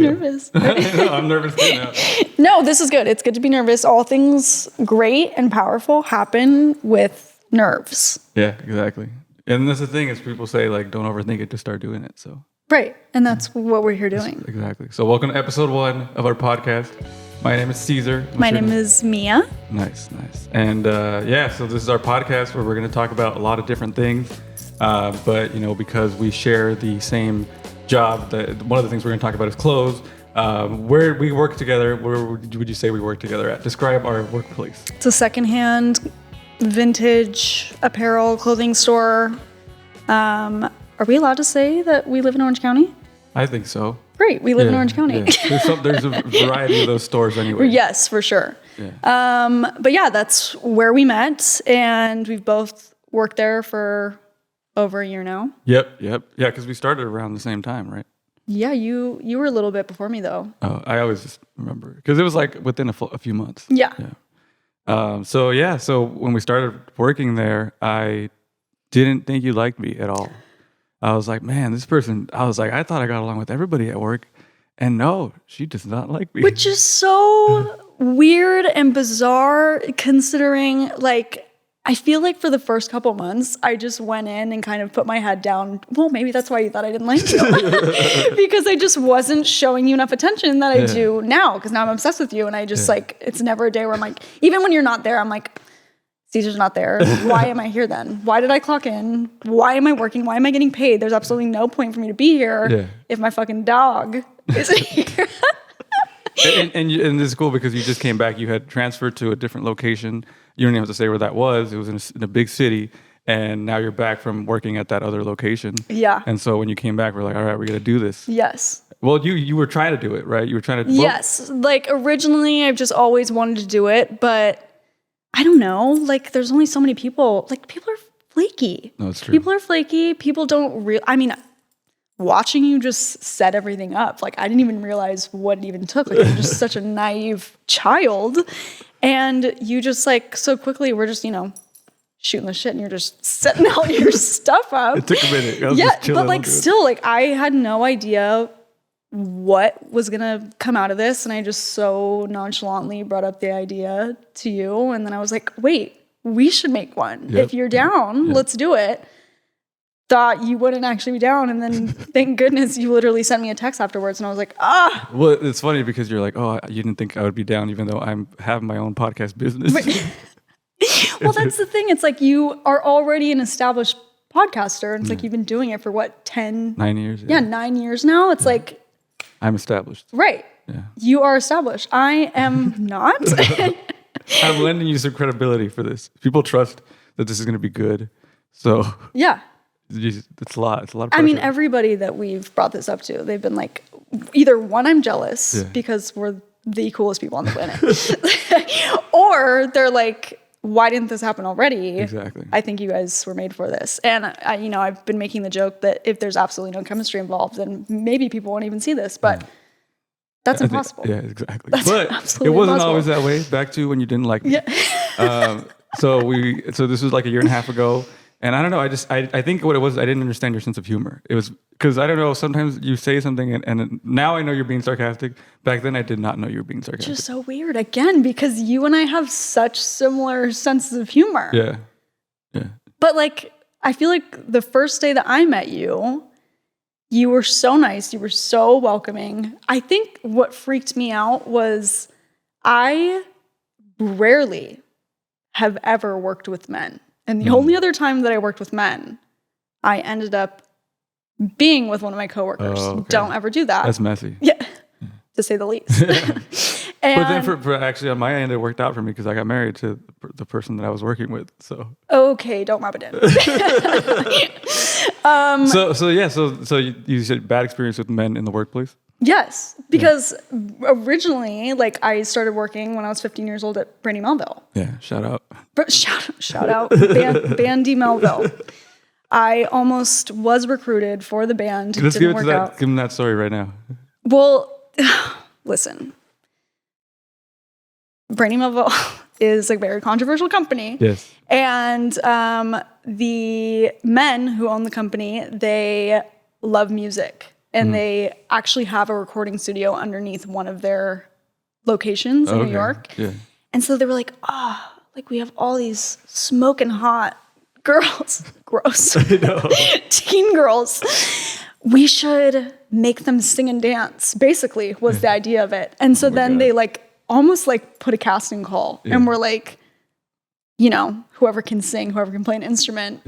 nervous. No, I'm nervous too now. No, this is good. It's good to be nervous. All things great and powerful happen with nerves. Yeah, exactly. And that's the thing is people say like, don't overthink it, just start doing it. So Right. And that's what we're here doing. exactly. So welcome to episode 1 of our podcast. My name is Caesar. What's My your name is Mia. Nice. And so this is our podcast where we're going to talk about a lot of different things. But, because we share the same job, one of the things we're going to talk about is clothes. Where we work together, where would you say we work together at? Describe our workplace. It's a secondhand, vintage apparel clothing store. Are we allowed to say that we live in Orange County? I think so. Great, we live in Orange County. Yeah. There's a variety of those stores anyway. Yes, for sure. Yeah. But yeah, that's where we met, and we've both worked there for over a year now. Yep. Yeah, because we started around the same time, right? Yeah, you were a little bit before me though. Oh, I always just remember because it was like within a few months. Yeah. So when we started working there, I didn't think you liked me at all. I was like, man, this person, I thought I got along with everybody at work. And no, she does not like me. Which is so weird and bizarre considering, like, I feel like for the first couple months, I just went in and kind of put my head down. Well, maybe that's why you thought I didn't like you. Because I just wasn't showing you enough attention that I do now. Because now I'm obsessed with you. And I just it's never a day where I'm like, even when you're not there, I'm like, Caesar's not there. Why am I here then? Why did I clock in? Why am I working? Why am I getting paid? There's absolutely no point for me to be here if my fucking dog isn't here. and this is cool because you just came back. You had transferred to a different location. You don't even have to say where that was. It was in a big city. And now you're back from working at that other location. Yeah. And so when you came back, we're like, all right, we're going to do this. Yes. Well, you were trying to do it, right? You were trying to. Yes. Like originally, I've just always wanted to do it, but I don't know. Like, there's only so many people. Like, people are flaky. No, it's true. People are flaky. People don't watching you just set everything up. Like, I didn't even realize what it even took. Like, I'm just such a naive child. And you just, like, so quickly, we're just, shooting the shit and you're just setting all your stuff up. It took a minute. Yeah, but, like, still, like, I had no idea what was gonna come out of this, and I just so nonchalantly brought up the idea to you, and then I was like, wait, we should make one. If you're down, let's do it. Thought you wouldn't actually be down, and then thank goodness you literally sent me a text afterwards, and I was like, Well, it's funny because you're like, oh, you didn't think I would be down even though I'm having my own podcast business. Well, that's the thing. It's like you are already an established podcaster, and it's like you've been doing it for what, 9 years? Yeah, 9 years now. It's like I'm established. Right. Yeah. You are established. I am not. I'm lending you some credibility for this. People trust that this is going to be good. So yeah, it's a lot. It's a lot of pressure. I mean, everybody that we've brought this up to, they've been like, either one, I'm jealous because we're the coolest people on the planet, or they're like, why didn't this happen already? Exactly. I think you guys were made for this. And I've been making the joke that if there's absolutely no chemistry involved, then maybe people won't even see this, but that's impossible. Yeah, exactly. That's but absolutely it wasn't impossible. always that way. Back to when you didn't like me. Yeah. So this was like a year and a half ago. And I don't know, I think what it was, I didn't understand your sense of humor. It was, because I don't know, sometimes you say something and now I know you're being sarcastic. Back then I did not know you were being sarcastic. Just so weird, again, because you and I have such similar senses of humor. Yeah. But like, I feel like the first day that I met you, you were so nice, you were so welcoming. I think what freaked me out was I rarely have ever worked with men. And the only other time that I worked with men, I ended up being with one of my coworkers. Oh, okay. Don't ever do that. That's messy. Yeah, to say the least. And, but then for actually on my end, it worked out for me because I got married to the person that I was working with. So okay, don't rub it in. So you said bad experience with men in the workplace? Yes, because originally, like, I started working when I was 15 years old at Brandy Melville. Yeah, shout out. Shout out, Bandy Melville. I almost was recruited for the band. Let's Didn't work out. Give him that story right now. Well, listen, Brandy Melville is a very controversial company. Yes. And the men who own the company, they love music. and they actually have a recording studio underneath one of their locations in New York. Yeah. And so they were like, like we have all these smoking hot girls, gross, teen girls. We should make them sing and dance, basically, was the idea of it. And so then they like almost like put a casting call and we're like, you know, whoever can sing, whoever can play an instrument,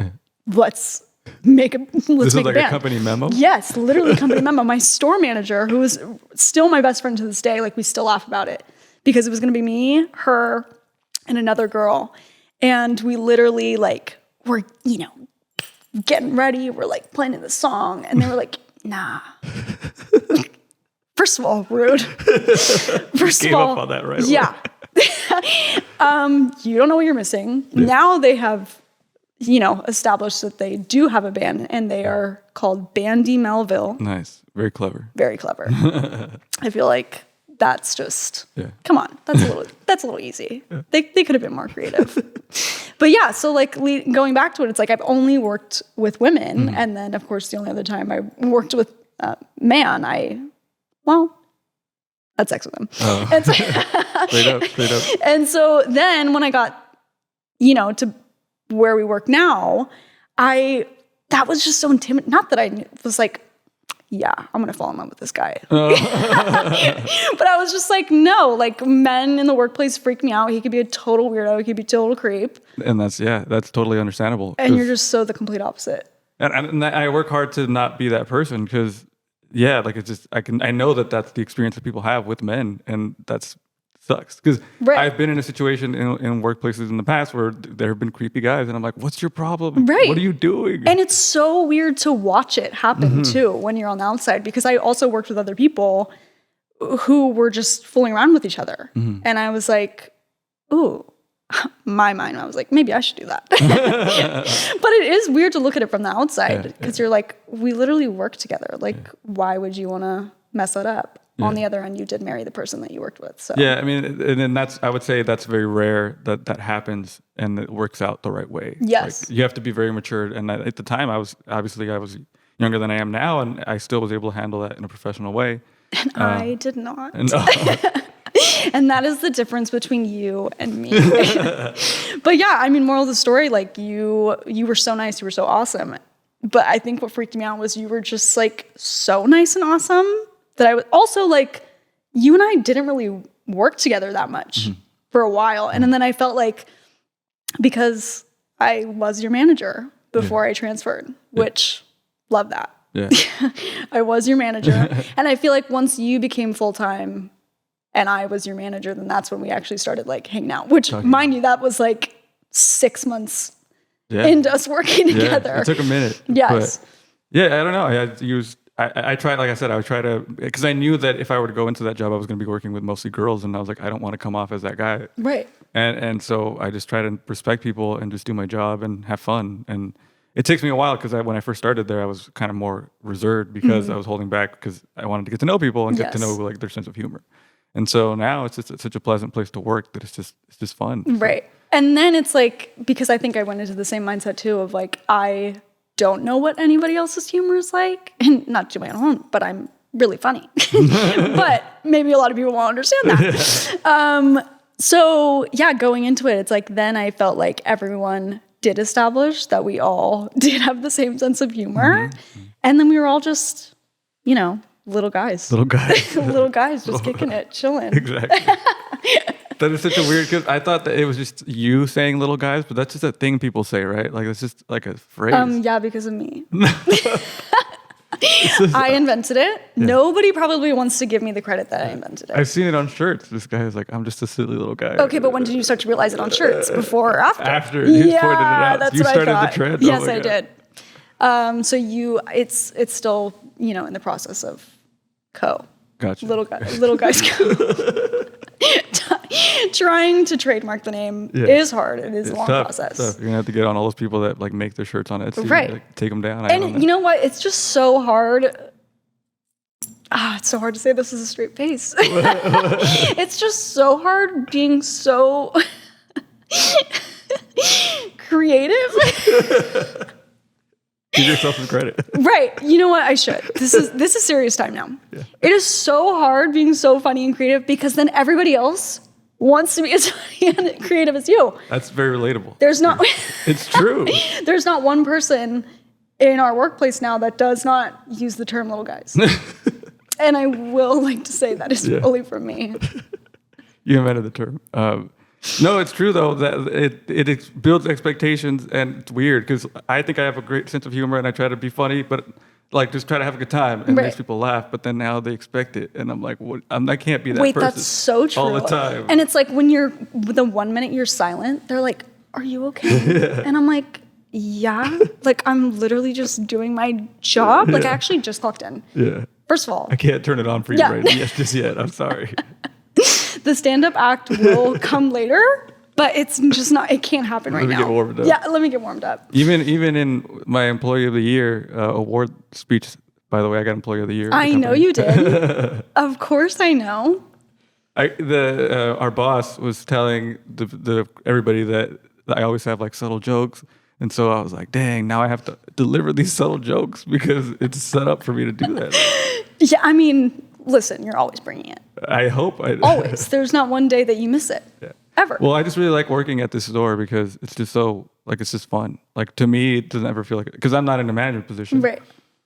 let's make a This is band. like a company memo? Yes, literally a company memo. My store manager, who is still my best friend to this day, like we still laugh about it because it was going to be me, her, and another girl. And we literally like were, you know, getting ready. We're like planning the song. And they were like, nah. First of all, rude. First Gave of all, up on that right away. Yeah. You don't know what you're missing. Yeah. Now they have, you know, established that they do have a band and they are called Bandy Melville. Nice. Very clever. Very clever. I feel like that's just, come on, that's a little easy. Yeah. They could have been more creative. But yeah, so like going back to it, it's like I've only worked with women. And then of course, the only other time I worked with man, I had sex with him. And so, straight up. And so then when I got, you know, to where we work now, that was just so intimidating. Not that I was like, yeah, I'm going to fall in love with this guy. But I was just like, no, like men in the workplace freak me out. He could be a total weirdo. He could be a total creep. And that's totally understandable. And you're just so the complete opposite. And I work hard to not be that person because, like it's just, I know that that's the experience that people have with men, and that's sucks. Because I've been in a situation in workplaces in the past where there have been creepy guys, and I'm like, what's your problem? Right. What are you doing? And it's so weird to watch it happen too when you're on the outside, because I also worked with other people who were just fooling around with each other. And I was like, ooh, my mind, I was like, maybe I should do that. But it is weird to look at it from the outside because you're like, we literally work together. Like, why would you want to mess that up? On the other end, you did marry the person that you worked with. So I mean, and then I would say that's very rare that happens and it works out the right way. Yes. Like, you have to be very mature. And at the time, I was younger than I am now, and I still was able to handle that in a professional way. And I did not. And that is the difference between you and me. But yeah, I mean, moral of the story, like you were so nice, you were so awesome. But I think what freaked me out was you were just like so nice and awesome that I was also like, you and I didn't really work together that much for a while. And then I felt like, because I was your manager before I transferred, which love that. Yeah. I was your manager. And I feel like once you became full-time and I was your manager, then that's when we actually started like hanging out, which mind you, that was like 6 months into us working together. It took a minute. Yes. But I don't know. I tried, like I said, I would try to, because I knew that if I were to go into that job, I was going to be working with mostly girls, and I was like, I don't want to come off as that guy. Right. And so I just try to respect people and just do my job and have fun. And it takes me a while because when I first started there, I was kind of more reserved because I was holding back because I wanted to get to know people and get to know like their sense of humor. And so now it's just such a pleasant place to work that it's just fun. Right. So. And then it's like, because I think I went into the same mindset too of like, I don't know what anybody else's humor is like, and not to my own, but I'm really funny. But maybe a lot of people won't understand that. So yeah, going into it, it's like, then I felt like everyone did establish that we all did have the same sense of humor. And then we were all just, you know, little guys. Little guys just kicking it, chilling. Exactly. That is such a weird, because I thought that it was just you saying little guys, but that's just a thing people say, right? Like it's just like a phrase. Yeah, because of me. I invented it. Yeah. Nobody probably wants to give me the credit that I invented it. I've seen it on shirts. This guy is like, I'm just a silly little guy. Okay, but when did you start to realize it on shirts? Before or after? After. You pointed it out. That's you what started I thought. the trend. Yes, I did. So it's still, you know, in the process of Gotcha. Little guys co. Trying to trademark the name is hard. It is a long process. Tough. You're gonna have to get on all those people that like make their shirts on Etsy, right? Like, take them down. And you know what? It's just so hard. It's so hard to say this is a straight face. It's just so hard being so creative. Give yourself some credit. Right. You know what? I should. This is serious time now. Yeah. It is so hard being so funny and creative because then everybody else wants to be as funny and creative as you. That's very relatable. There's not. It's true. There's not one person in our workplace now that does not use the term little guys. And I will like to say that is only from me. You invented the term. No, it's true though that it builds expectations, and it's weird because I think I have a great sense of humor and I try to be funny, but like just try to have a good time and makes people laugh. But then now they expect it, and I'm like, what? I can't be that person. Wait, that's so true. All the time. And it's like when you're the 1 minute you're silent, they're like, "Are you okay?" And I'm like, "Yeah." Like I'm literally just doing my job. Like I actually just clocked in. Yeah. First of all, I can't turn it on for you right just yet. I'm sorry. The stand-up act will come later, but it's just not. It can't happen right now. Let me get warmed up. Yeah, let me get warmed up. Even in my Employee of the Year award speech, by the way, I got Employee of the Year. I know you did. Of course, I know. Our boss was telling the everybody that I always have like subtle jokes, and so I was like, dang, now I have to deliver these subtle jokes because it's set up for me to do that. Yeah, I mean, listen, you're always bringing it. I hope I always. There's not one day that you miss it. Yeah. Ever. Well, I just really like working at this store because it's just so like it's just fun. Like to me, it doesn't ever feel like it because I'm not in a management position. Right.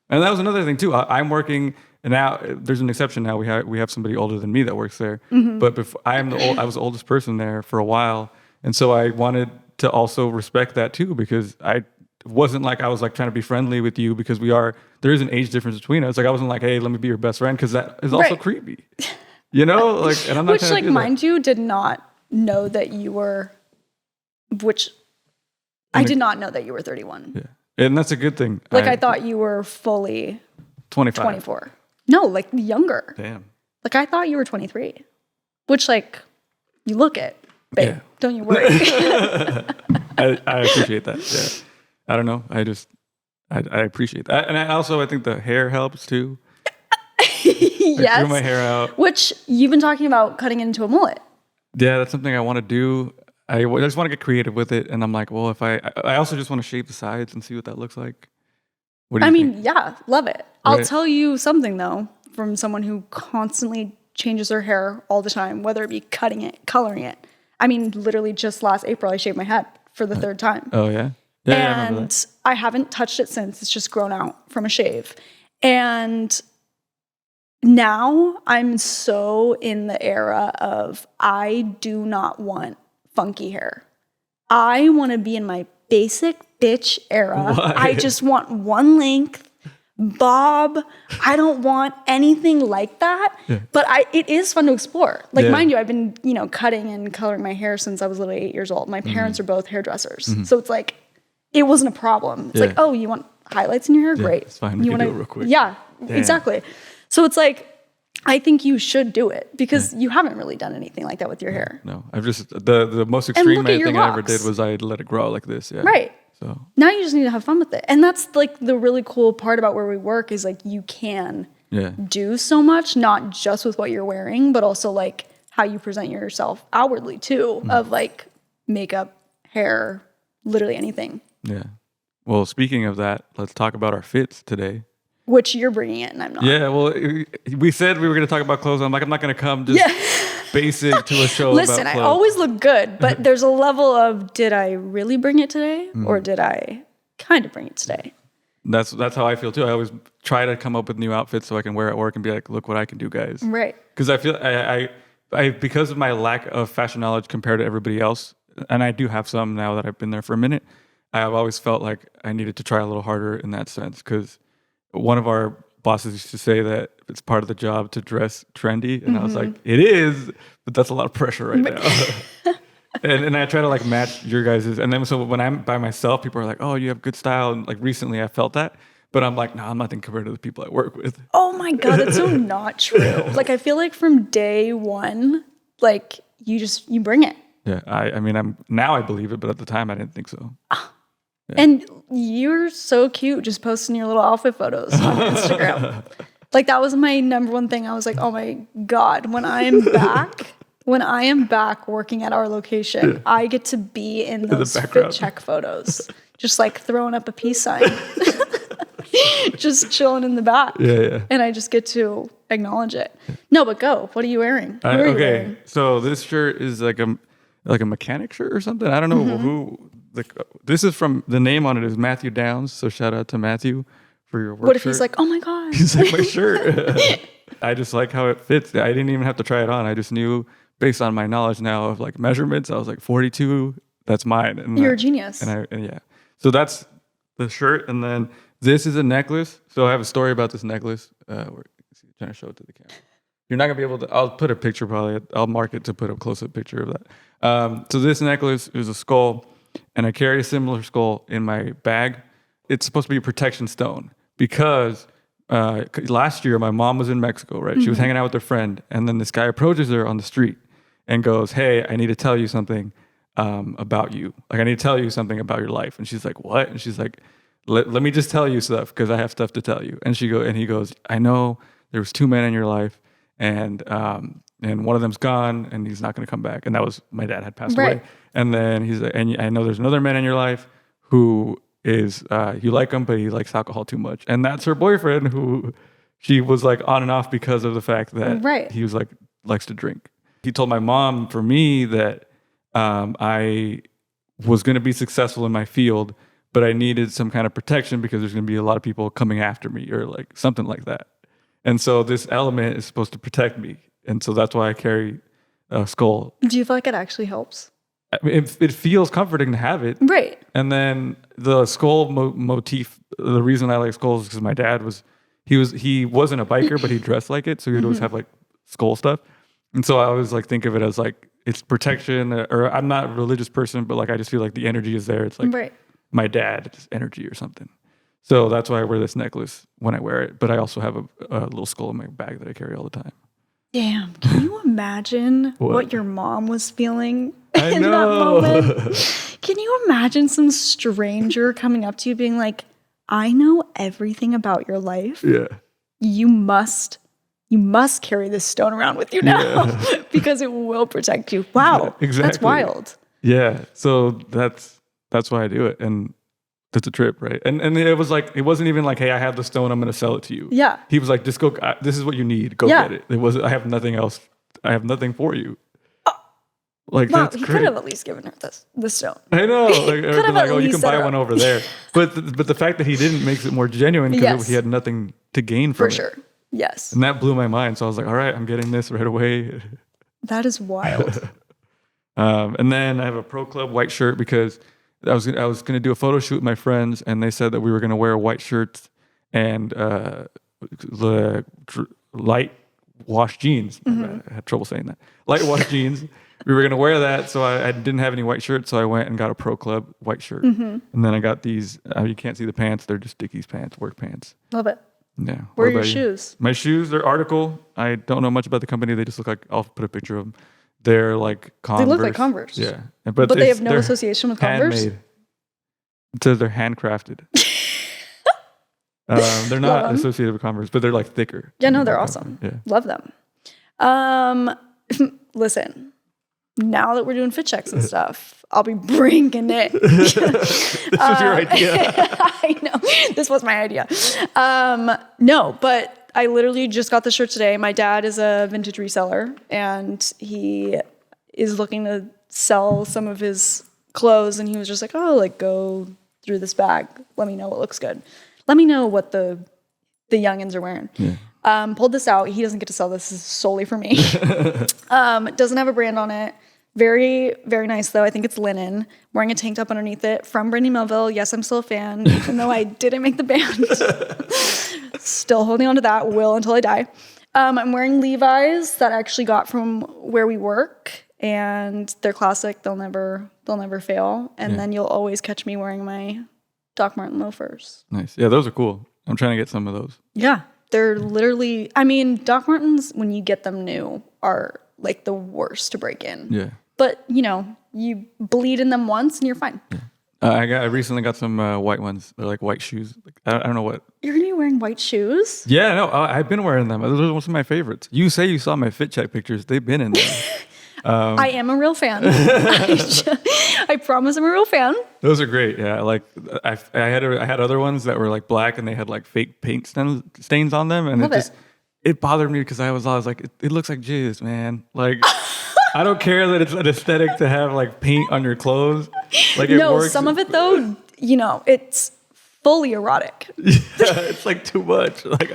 And that was another thing too. I'm working, and now there's an exception. Now we have somebody older than me that works there. Mm-hmm. But before, I was the oldest person there for a while, and so I wanted to also respect that too because I wasn't like I was like trying to be friendly with you because there is an age difference between us. Like I wasn't like, hey, let me be your best friend because that is also creepy. You know, like, and I'm not which, like, mind you, did not know that you were. I did not know that you were 31. Yeah, and that's a good thing. Like I thought you were fully 25, 24. No, like younger. Damn. Like I thought you were 23, which like you look it, babe. Yeah. Don't you worry. I appreciate that. Yeah, I don't know. I appreciate that, and I think the hair helps too. Yes. I grew my hair out. Which you've been talking about cutting into a mullet. Yeah, that's something I want to do. I just want to get creative with it, and I'm like, well, if I also just want to shape the sides and see what that looks like. What do you think? Yeah, love it. Right. I'll tell you something though, from someone who constantly changes her hair all the time, whether it be cutting it, coloring it. I mean, literally just last April, I shaved my head for the third time. Oh yeah, and I haven't touched it since. It's just grown out from a shave, and now I'm so in the era of I do not want funky hair. I want to be in my basic bitch era. Why? I just want one length, bob. I don't want anything like that. Yeah. But it is fun to explore. Like, mind you, I've been, cutting and coloring my hair since I was literally 8 years old. My parents are both hairdressers. Mm-hmm. So it's like, it wasn't a problem. It's like, oh, you want highlights in your hair? Great. It's fine. We can do it real quick. Yeah, exactly. So it's like, I think you should do it because you haven't really done anything like that with your hair. No, I've just, the most extreme thing I ever did was I let it grow like this. Yeah. Right. So now you just need to have fun with it. And that's like the really cool part about where we work is like you can do so much, not just with what you're wearing, but also like how you present yourself outwardly too, of like makeup, hair, literally anything. Yeah. Well, speaking of that, let's talk about our fits today. Which you're bringing it and I'm not. Yeah, well, we said we were going to talk about clothes. I'm like, I'm not going to come just basic to a show about clothes. Listen, I always look good, but there's a level of, did I really bring it today? Or did I kind of bring it today? That's how I feel too. I always try to come up with new outfits so I can wear at work and be like, look what I can do, guys. Right. Because I feel I because of my lack of fashion knowledge compared to everybody else, and I do have some now that I've been there for a minute, I've always felt like I needed to try a little harder in that sense because one of our bosses used to say that it's part of the job to dress trendy. And I was like, it is, but that's a lot of pressure right now. and I try to like match your guys's. And then so when I'm by myself, people are like, oh, you have good style. And like recently I felt that, but I'm like, no, I'm nothing compared to the people I work with. Oh my God, that's so not true. Like, I feel like from day one, like you bring it. Yeah. I mean, now I believe it, but at the time I didn't think so. Yeah. And you're so cute just posting your little outfit photos on Instagram. Like that was my number one thing. I was like, oh my God, when I am back working at our location, I get to be in those fit check photos. Just like throwing up a peace sign. just chilling in the back. Yeah. And I just get to acknowledge it. No, but go. What are you wearing? Who are you wearing? So this shirt is like a mechanic shirt or something. I don't know who. This is from, the name on it is Matthew Downs. So shout out to Matthew for your work. What if shirt. he's like, oh my God. He's like, my shirt. I just like how it fits. I didn't even have to try it on. I just knew based on my knowledge now of like measurements. I was like 42. That's mine. And You're a genius. And yeah. So that's the shirt. And then this is a necklace. So I have a story about this necklace. Trying to show it to the camera. You're not gonna be able to. I'll put a picture probably. I'll mark it to put a close-up picture of that. So this necklace is a skull, and I carry a similar skull in my bag. It's supposed to be a protection stone because last year my mom was in Mexico, right? She was hanging out with her friend, and then this guy approaches her on the street and goes, "Hey, I need to tell you something about you. Like, I need to tell you something about your life." And she's like, "What?" And she's like, "Let me just tell you stuff because I have stuff to tell you." And he goes, "I know there was 2 men in your life, and one of them's gone, and he's not going to come back." And that was, my dad had passed away. And then he's like, "And I know there's another man in your life who is you like him, but he likes alcohol too much." And that's her boyfriend, who she was like on and off because of the fact that he was like likes to drink. He told my mom, for me, that I was going to be successful in my field, but I needed some kind of protection because there's going to be a lot of people coming after me or like something like that. And so this element is supposed to protect me. And so that's why I carry a skull. Do you feel like it actually helps? I mean, it feels comforting to have it. Right. And then the skull motif, the reason I like skulls is because my dad he wasn't a biker, but he dressed like it. So he'd always have like skull stuff. And so I always like think of it as like, it's protection, or I'm not a religious person, but like, I just feel like the energy is there. It's like my dad's energy or something. So that's why I wear this necklace when I wear it. But I also have a little skull in my bag that I carry all the time. Damn. Can you imagine what your mom was feeling I in know. that moment? Can you imagine some stranger coming up to you being like, I know everything about your life. Yeah. You must carry this stone around with you now because it will protect you. Wow. Yeah, exactly. That's wild. Yeah. So that's why I do it. And that's a trip, right? And it was like, it wasn't even like, hey, I have the stone, I'm going to sell it to you. Yeah. He was like, just go, this is what you need. Go get it. It wasn't, I have nothing else. I have nothing for you. Like, wow, that's he great. could have at least given her the stone. I know. Like, Could have like, at oh, you least can set buy her one up. over there. But the fact that he didn't makes it more genuine because he had nothing to gain from it. For sure. Yes. And that blew my mind. So I was like, all right, I'm getting this right away. That is wild. And then I have a Pro Club white shirt because I was going to do a photo shoot with my friends, and they said that we were going to wear white shirts and the light wash jeans. I had trouble saying that. Light wash jeans. We were going to wear that, so I didn't have any white shirts, so I went and got a Pro Club white shirt. And then I got these, you can't see the pants, they're just Dickies pants, work pants. Love it. Yeah. Where are your shoes? My shoes, they're Article. I don't know much about the company. They just look like, I'll put a picture of them. They're like Converse. They look like Converse. Yeah. But they have no association with Converse? Handmade. It says they're handcrafted. They're not associated with Converse, but they're like thicker. Yeah, no, they're awesome. Yeah. Love them. Listen, now that we're doing fit checks and stuff, I'll be bringing it. This was your idea. I know. This was my idea. No, but I literally just got the shirt today. My dad is a vintage reseller, and he is looking to sell some of his clothes, and he was just like, oh, like, go through this bag. Let me know what looks good. Let me know what the youngins are wearing. Yeah. Pulled this out. He doesn't get to sell this. This is solely for me. It doesn't have a brand on it. Very, very nice, though. I think it's linen. Wearing a tank top underneath it from Brandy Melville. Yes, I'm still a fan, even though I didn't make the band. Still holding on to that. Will until I die. I'm wearing Levi's that I actually got from where we work, and they're classic. They'll never fail. And then you'll always catch me wearing my Doc Marten loafers. Nice. Yeah, those are cool. I'm trying to get some of those. Yeah, they're literally. I mean, Doc Martens when you get them new are like the worst to break in. Yeah. But, you bleed in them once and you're fine. Yeah. I recently got some white ones. They're like white shoes. Like, I don't know what. You're going to be wearing white shoes? Yeah, no, I've been wearing them. Those are some of my favorites. You say you saw my fit check pictures. They've been in there. I am a real fan. I promise I'm a real fan. Those are great. Yeah, like I had other ones that were like black and they had like fake paint stains on them, and it bothered me because I was always like, it looks like jizz, man. Like I don't care that it's an aesthetic to have like paint on your clothes. Like it works. Some of it though, it's fully erotic. Yeah, it's like too much. Like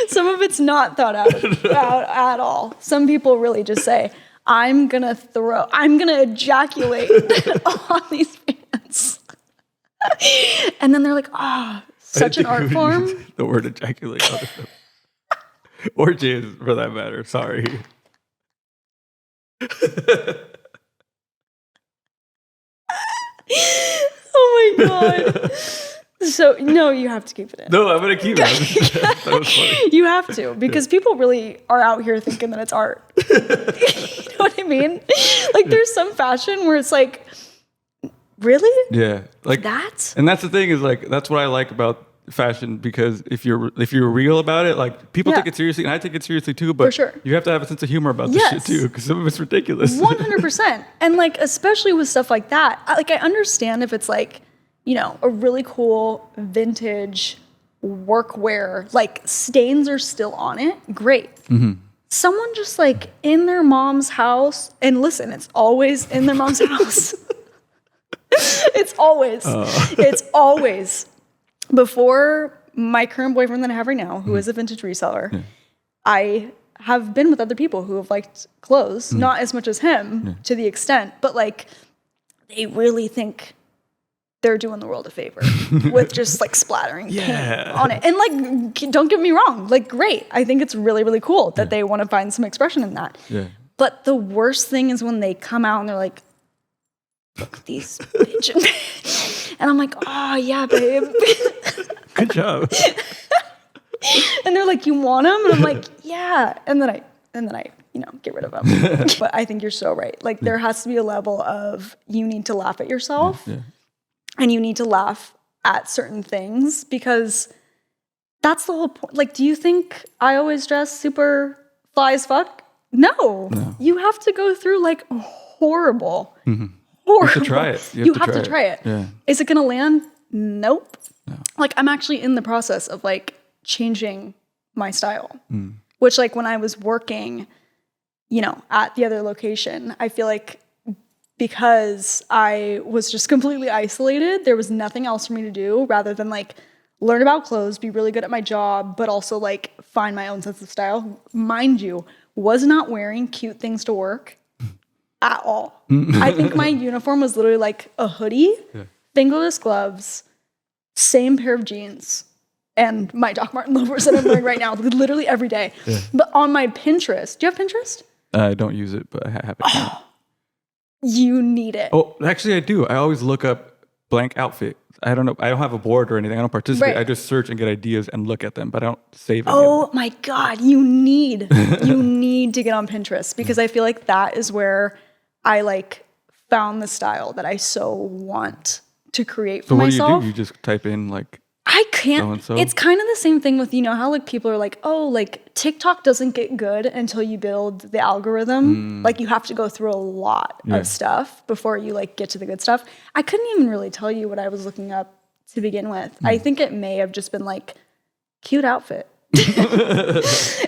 some of it's not thought out at all. Some people really just say, I'm gonna ejaculate on these pants. And then they're like, such an art form. The word ejaculate on the or jizz for that matter. Sorry. Oh my God. So, no, you have to keep it in. No, I'm going to keep it. That was funny. You have to, because people really are out here thinking that it's art. You know what I mean? Like, there's some fashion where it's like, really? Yeah. Like that? And that's the thing is like, that's what I like about fashion, because if you're real about it, like people take it seriously, and I take it seriously too, but you have to have a sense of humor about this shit too, because some of it's ridiculous. 100%. And like, especially with stuff like that, like I understand if it's like, a really cool vintage workwear, like stains are still on it, great. Mm-hmm. Someone just like in their mom's house, and listen, it's always in their mom's house. It's always. Before my current boyfriend that I have right now, who is a vintage reseller, I have been with other people who have liked clothes, not as much as him to the extent, but like they really think they're doing the world a favor with just like splattering paint on it. And like, don't get me wrong, like great. I think it's really, really cool that they want to find some expression in that. Yeah. But the worst thing is when they come out and they're like, look at these bitches. And I'm like, oh yeah, babe. Good job. And they're like, you want them? And I'm like, yeah. And then I get rid of them. But I think you're so right. Like there has to be a level of, you need to laugh at yourself. Yeah. And you need to laugh at certain things, because that's the whole point. Like, do you think I always dress super fly as fuck? No. You have to go through like horrible. You have to try it. You have to try it. Yeah. Is it going to land? Nope. No. Like, I'm actually in the process of like changing my style, which like when I was working, at the other location, I feel like because I was just completely isolated, there was nothing else for me to do rather than like learn about clothes, be really good at my job, but also like find my own sense of style. Mind you, was not wearing cute things to work at all. I think my uniform was literally like a hoodie, fingerless gloves, same pair of jeans, and my Doc Marten loafers that I'm wearing right now, literally every day. Yeah. But on my Pinterest, do you have Pinterest? I don't use it, but I have it. You need it. Oh, actually I do. I always look up blank outfit. I don't know. I don't have a board or anything. I don't participate. Right. I just search and get ideas and look at them, but I don't save any Oh my God. You need to get on Pinterest, because I feel like that is where I like found the style that I so want to create for myself. So what do? You just type in like, I can't. So-and-so? It's kind of the same thing with, how like people are like, oh, like TikTok doesn't get good until you build the algorithm. Like you have to go through a lot of stuff before you like get to the good stuff. I couldn't even really tell you what I was looking up to begin with. I think it may have just been like cute outfit.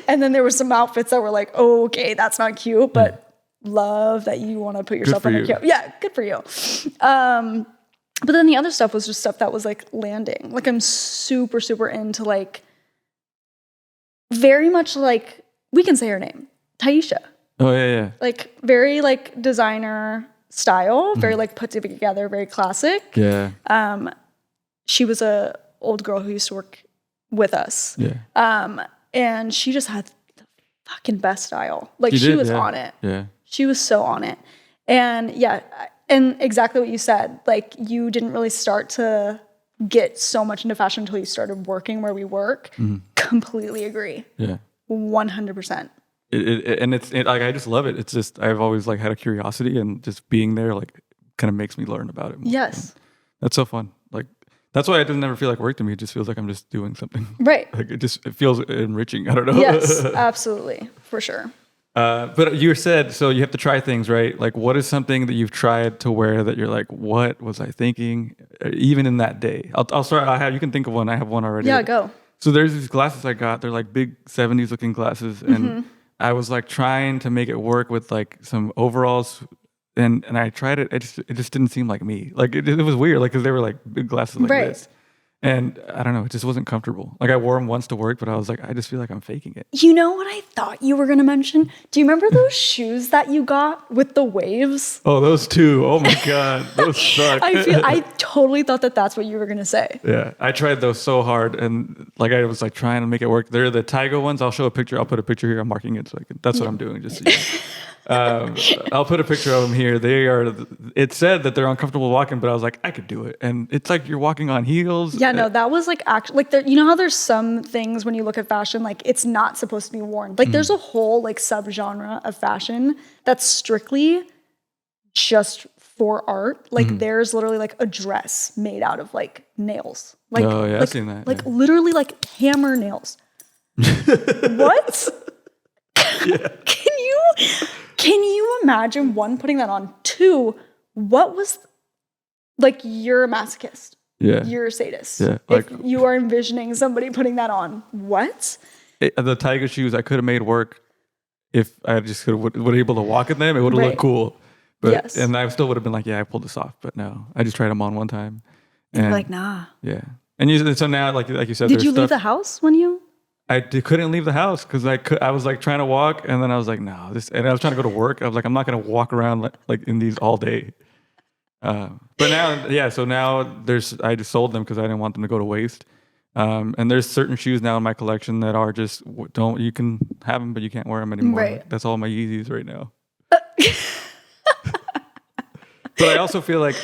And then there were some outfits that were like, oh, okay, that's not cute, but love that you want to put yourself in a cute. Yeah, good for you. But then the other stuff was just stuff that was like landing. Like I'm super, super into like, very much like, we can say her name, Taisha. Oh yeah. Like very like designer style, very like put together, very classic. Yeah. She was a old girl who used to work with us. Yeah. And she just had the fucking best style. Like she was on it. Yeah. She was so on it. And and exactly what you said, like you didn't really start to get so much into fashion until you started working where we work. Completely agree. Yeah. 100%. Like, I just love it. It's just, I've always like had a curiosity, and just being there, like kind of makes me learn about it more. Yes. And that's so fun. Like, that's why it doesn't ever feel like work to me. It just feels like I'm just doing something. Right. Like it feels enriching. I don't know. Yes, absolutely. For sure. But you said, so you have to try things, right? Like, what is something that you've tried to wear that you're like, what was I thinking? Even in that day. I'll start. You can think of one. I have one already. Yeah, go. So there's these glasses I got. They're like big 70s looking glasses. And I was like trying to make it work with like some overalls. And I tried it. It just didn't seem like me. Like it was weird. Like, cause they were like big glasses like this. And I don't know, it just wasn't comfortable. Like I wore them once to work, but I was like, I just feel like I'm faking it. You know what I thought you were going to mention? Do you remember those shoes that you got with the waves? Oh, those two. Oh my God. Those suck. I totally thought that that's what you were going to say. Yeah. I tried those so hard. And like, I was like trying to make it work. They're the Tygo ones. I'll show a picture. I'll put a picture here. I'm marking it. So that's what I'm doing. Just so you know. I'll put a picture of them here. It said that they're uncomfortable walking, but I was like, I could do it. And it's like you're walking on heels. Yeah, no, that was like actually like you know how there's some things when you look at fashion, like it's not supposed to be worn. Like there's a whole like subgenre of fashion that's strictly just for art. Like there's literally like a dress made out of like nails. Like, oh yeah, like, I've seen that. Like literally like hammer nails. What? Yeah. Can you imagine, one, putting that on? Two, what was, like, you're a masochist. Yeah. You're a sadist. Yeah. If you are envisioning somebody putting that on. What? The Tiger shoes I could have made work if I just would able to walk in them. It would have looked cool. But, yes. And I still would have been like, yeah, I pulled this off. But no, I just tried them on one time. And you're like, nah. Yeah. And so now, like you said, did you leave the house when you? I couldn't leave the house because I was like trying to walk, and then I was like, no, and I was trying to go to work. I was like, I'm not going to walk around like in these all day. But now, yeah. So now I just sold them because I didn't want them to go to waste. And there's certain shoes now in my collection that are just you can have them, but you can't wear them anymore. Right. Like, that's all my Yeezys right now. But I also feel like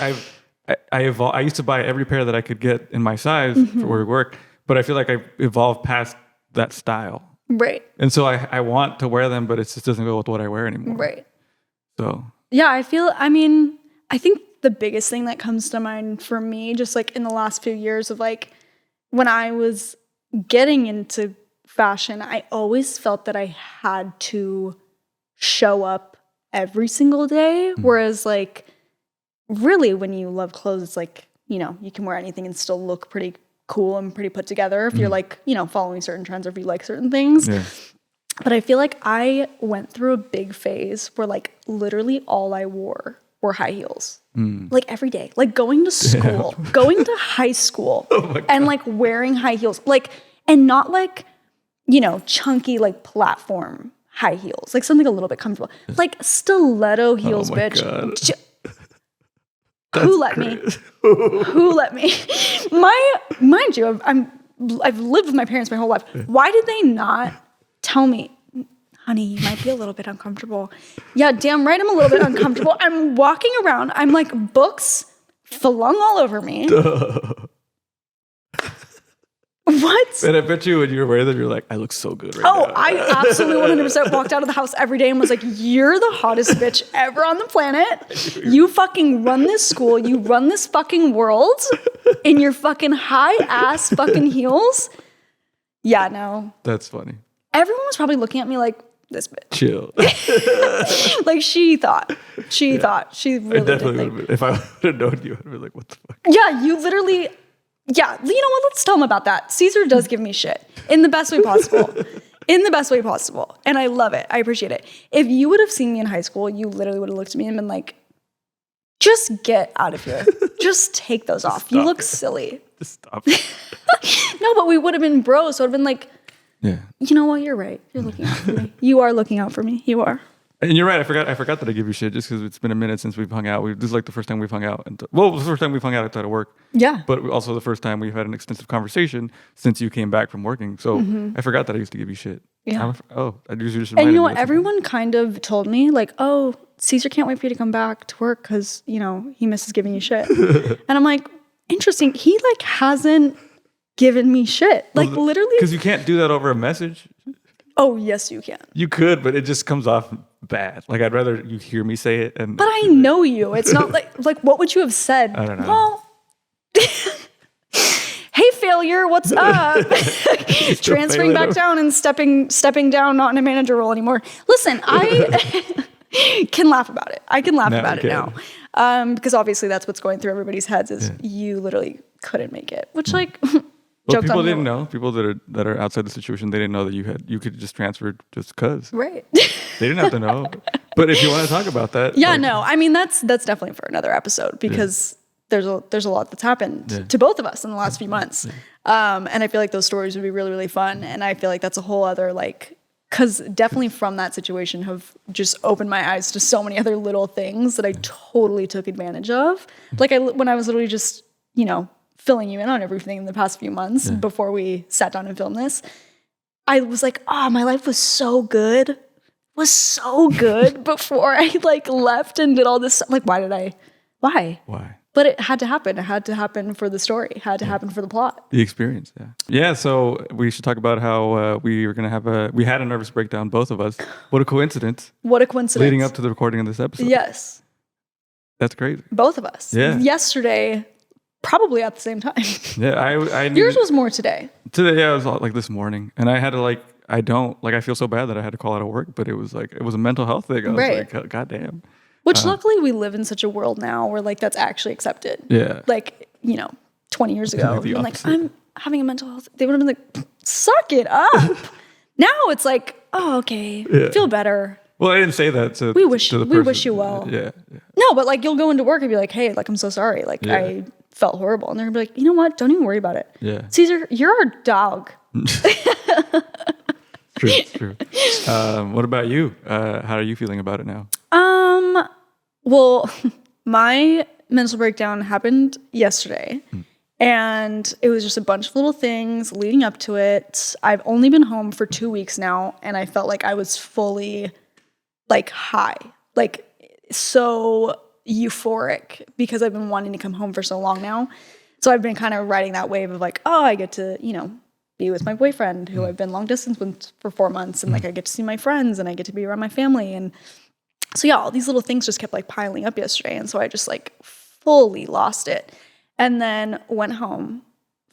I used to buy every pair that I could get in my size for work, but I feel like I evolved past that style. Right. And so I want to wear them, but it just doesn't go with what I wear anymore. Right. So. Yeah, I think the biggest thing that comes to mind for me, just like in the last few years of like, when I was getting into fashion, I always felt that I had to show up every single day. Whereas like, really when you love clothes, it's like, you know, you can wear anything and still look pretty cool and pretty put together if you're like, you know, following certain trends or if you like certain things. Yeah. But I feel like I went through a big phase where like literally all I wore were high heels. Like every day, like going to school, going to high school and like wearing high heels, like, and not like, you know, chunky, like platform high heels, like something a little bit comfortable, like stiletto heels, bitch. God. Who let me? Who let me? Mind you, I've lived with my parents my whole life. Why did they not tell me, honey, you might be a little bit uncomfortable? Yeah, damn right, I'm a little bit uncomfortable. I'm walking around, I'm like books flung all over me. What? And I bet you when you were wearing them, you're like, I look so good right now. Oh, I absolutely 100% walked out of the house every day and was like, you're the hottest bitch ever on the planet. You fucking run this school. You run this fucking world in your fucking high ass fucking heels. Yeah, no. That's funny. Everyone was probably looking at me like, this bitch. Chill. Like she thought she really I definitely did would have been. If I would have known you, I'd be like, what the fuck? Yeah, you literally... Yeah, you know what? Let's tell him about that. Caesar does give me shit in the best way possible. In the best way possible. And I love it. I appreciate it. If you would have seen me in high school, you literally would have looked at me and been like, just get out of here. Just take those off. You look silly. Just stop. No, but we would have been bros. So it would have been like, yeah. You know what? You're right. You're looking out for me. You are looking out for me. You are. And you're right. I forgot that I give you shit just because it's been a minute since we've hung out. This is like the first time we've hung out. Well, it was the first time we've hung out outside of work. Yeah. But also the first time we've had an extensive conversation since you came back from working. So I forgot that I used to give you shit. Yeah. I usually just and you know what? Everyone kind of told me like, oh, Caesar can't wait for you to come back to work because, you know, he misses giving you shit. And I'm like, interesting. He like hasn't given me shit. Like literally. Because you can't do that over a message. Oh, yes, you can. You could, but it just comes off bad. Like, I'd rather you hear me say it. But I know you. It's not like what would you have said? I don't know. Well, hey, failure. What's up? Transferring back down and stepping down, not in a manager role anymore. Listen, I can laugh about it. I can laugh about it now. Because obviously that's what's going through everybody's heads is you literally couldn't make it, which like, well, people didn't know. People that are outside the situation, they didn't know that you could just transfer just cause. Right. They didn't have to know. But if you want to talk about that, yeah, no, I mean that's definitely for another episode because there's a lot that's happened to both of us in the last few months, and I feel like those stories would be really really fun, and I feel like that's a whole other like. Because definitely from that situation have just opened my eyes to so many other little things that I totally took advantage of. Like when I was literally just, filling you in on everything in the past few months before we sat down and filmed this, I was like, my life was so good. Before I like left and did all this stuff. Like, why? But it had to happen. It had to happen for the story. It had to happen for the plot. The experience, yeah. Yeah, so we should talk about how we had a nervous breakdown, both of us. What a coincidence. Leading up to the recording of this episode. Yes. That's crazy. Both of us. Yeah. Yesterday, probably at the same time. Yeah, Yours was more today. Today, yeah, it was like this morning. And I had to I feel so bad that I had to call out of work, but it was a mental health thing. I was like, God damn. Which luckily we live in such a world now where like that's actually accepted. Yeah. Like, 20 years ago, I'm having a mental health. They would have been like, suck it up. Now it's like, oh, okay, feel better. Well, I didn't say that to we wish person. you well. Yeah. No, but like you'll go into work and be like, hey, like I'm so sorry. Like I felt horrible. And they're gonna be like, you know what? Don't even worry about it. Yeah. Caesar, you're our dog. True. What about you? How are you feeling about it now? Well, my mental breakdown happened yesterday and it was just a bunch of little things leading up to it. I've only been home for 2 weeks now and I felt like I was fully like high, like so euphoric because I've been wanting to come home for so long now. So I've been kind of riding that wave of like, I get to, be with my boyfriend who I've been long distance with for 4 months. And like, I get to see my friends and I get to be around my family. And so yeah, all these little things just kept like piling up yesterday. And so I just like fully lost it. And then went home,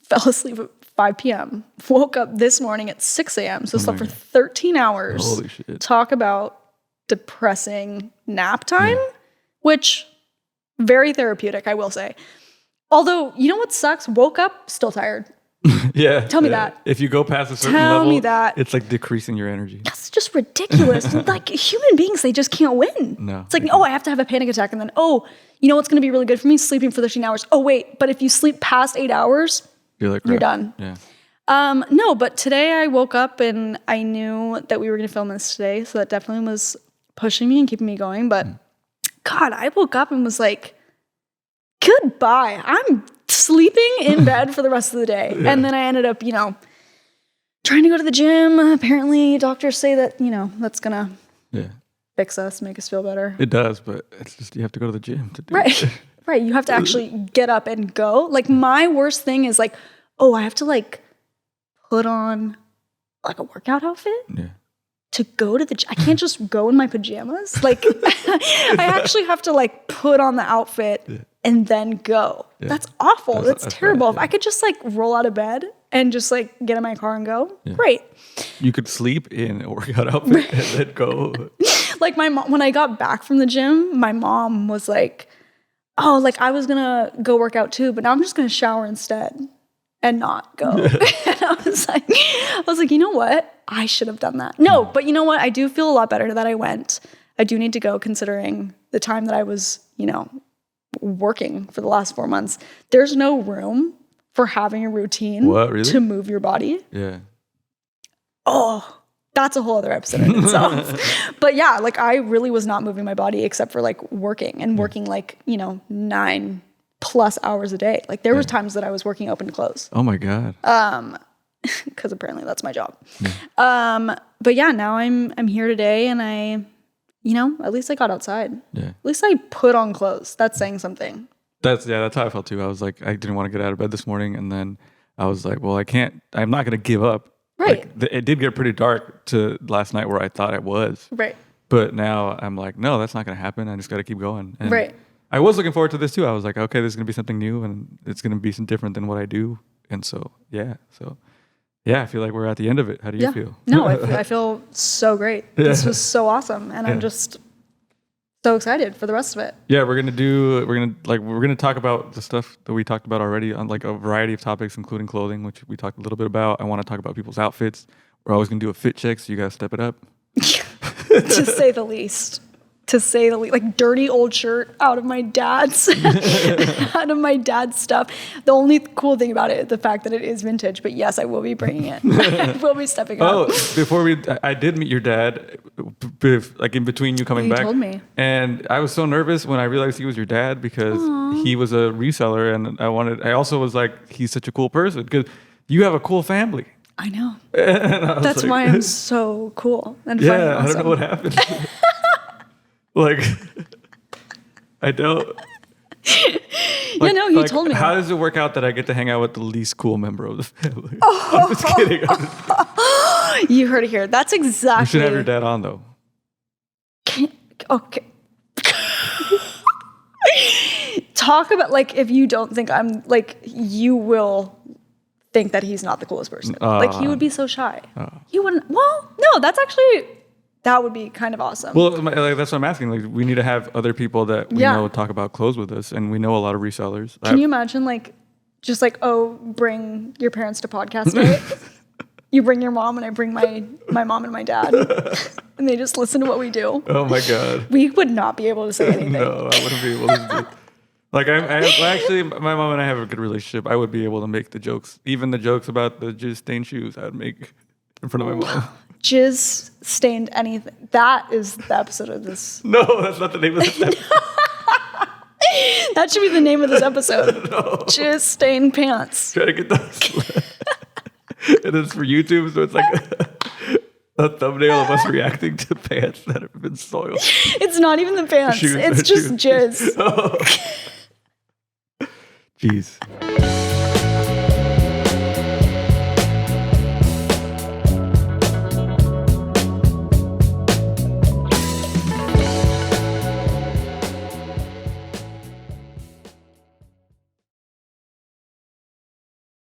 fell asleep at 5 p.m., woke up this morning at 6 a.m. So slept for 13 hours. Holy shit. Talk about depressing nap time, which very therapeutic, I will say. Although, you know what sucks? Woke up, still tired. Yeah. Tell me that. If you go past a certain Tell level, me that. it's like decreasing your energy. That's just ridiculous. Like human beings, they just can't win. No. It's like, I have to have a panic attack. And then, you know what's going to be really good for me? Sleeping for 13 hours. Oh, wait, but if you sleep past 8 hours, you're done. Yeah. No, but today I woke up and I knew that we were going to film this today. So that definitely was pushing me and keeping me going. But God, I woke up and was like, goodbye. I'm sleeping in bed for the rest of the day. Yeah. And then I ended up, trying to go to the gym. Apparently doctors say that, that's going to fix us, make us feel better. It does, but it's just, you have to go to the gym to do it. Right. You have to actually get up and go. Like my worst thing is like, I have to like put on like a workout outfit. Yeah. To go to the gym. I can't just go in my pajamas. Like I actually have to like put on the outfit and then go. Yeah. That's awful. That's terrible. Bad, If I could just like roll out of bed and just like get in my car and go, great. You could sleep in a workout outfit and then go. Like my mom, when I got back from the gym, my mom was like, like I was gonna go work out too, but now I'm just gonna shower instead and not go. And I was like, you know what? I should have done that. No, but you know what? I do feel a lot better that I went. I do need to go considering the time that I was, working for the last 4 months. There's no room for having a routine to move your body. Yeah. Oh, that's a whole other episode in itself. But yeah, like I really was not moving my body except for like working and working like, 9+ hours a day. Like there was times that I was working open to close. Oh my God. Because apparently that's my job. Yeah. But yeah, now I'm here today and I, at least I got outside. Yeah. At least I put on clothes. That's saying something. That's how I felt too. I was like, I didn't want to get out of bed this morning. And then I was like, well, I'm not going to give up. Right. Like, it did get pretty dark to last night where I thought it was. Right. But now I'm like, no, that's not going to happen. I just got to keep going. And right. I was looking forward to this too. I was like, okay, this is gonna be something new, and it's gonna be some different than what I do. And so yeah, I feel like we're at the end of it. How do you feel? No, I feel so great. This was so awesome, and I'm just so excited for the rest of it. Yeah, we're gonna talk about the stuff that we talked about already on like a variety of topics, including clothing, which we talked a little bit about. I want to talk about people's outfits. We're always gonna do a fit check, so you guys step it up. To say the least. Like dirty old shirt out of my dad's stuff. The only cool thing about it, the fact that it is vintage, but yes, I will be bringing it. I will be stepping up. Oh, I did meet your dad, like in between you coming back. You told me. And I was so nervous when I realized he was your dad because he was a reseller, and I also was like, he's such a cool person because you have a cool family. I know. That's why I'm so cool and funny. Yeah, I don't know what happened. Like, I don't. Like, he told me. How does it work out that I get to hang out with the least cool member of the family? I'm just kidding. You heard it here. That's exactly. You should have your dad on, though. Okay. Talk about, like, if you don't think I'm, like, you will think that he's not the coolest person. Like, he would be so shy. He wouldn't. Well, no, that's actually. That would be kind of awesome. Well, that's what I'm asking. Like, we need to have other people that we know talk about clothes with us, and we know a lot of resellers. Can you imagine, like, just like, bring your parents to podcast day? You bring your mom, and I bring my mom and my dad, and they just listen to what we do. Oh my god, we would not be able to say anything. No, I wouldn't be able to. Like, actually, my mom and I have a good relationship. I would be able to make the jokes, even the jokes about the jizz stained shoes. I'd make in front of my mom. Jizz stained anything. That is the episode of this. No, that's not the name of this episode. That should be the name of this episode. No. Jizz stained pants. Try to get those. And it's for YouTube, so it's like a thumbnail of us reacting to pants that have been soiled. It's not even the pants. It's just jizz. Oh. Jeez.